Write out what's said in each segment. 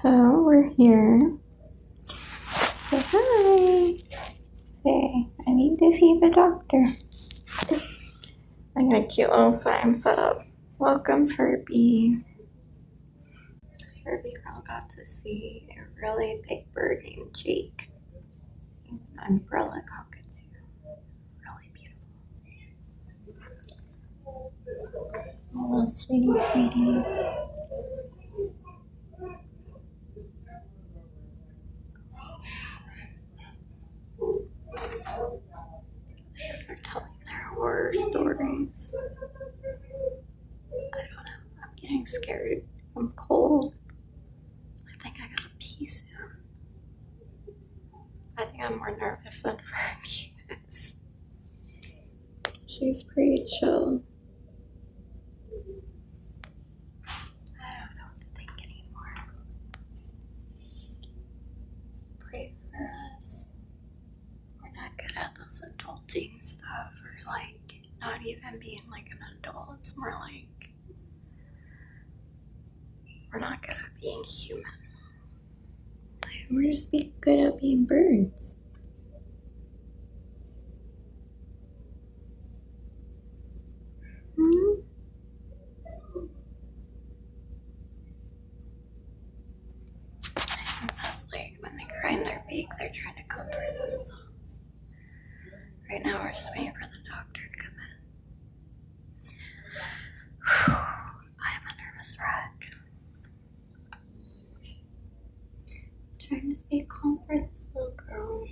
So we're here. Say hi. Hey, I need to see the doctor. I got a cute little sign set up. Welcome, Furby. Furby girl got to see a really big bird named Jake. An umbrella cockatoo. Really beautiful. Oh, sweetie, sweetie. I guess they're telling their horror stories. I don't know. I'm getting scared. I'm cold. I think I gotta pee soon. I think I'm more nervous than Furby is. She's pretty chill. I don't know what to think anymore. Pray for us. We're not good at those adulting stuff, or like not even being like an adult. It's more like we're not good at being human. We're just being good at being birds. I think that's like when they cry in their beak, they're trying to comfort themselves. Right now we're just waiting for the doctor to come in. I am a nervous wreck. Trying to stay calm for this little girl.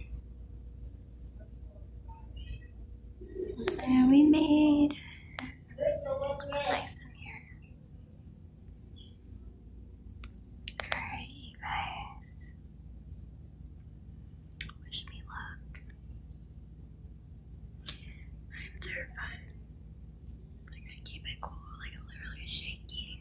Let's see how we made. Looks nice in here. Alright, you guys. Wish me luck. I'm terrified. I gotta keep it cool, like I'm literally shaking.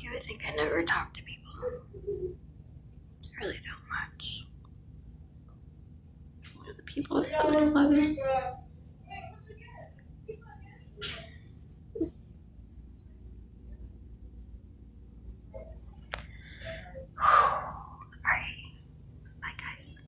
You would think I never talk to people. I really don't much. Only the people at 7-Eleven.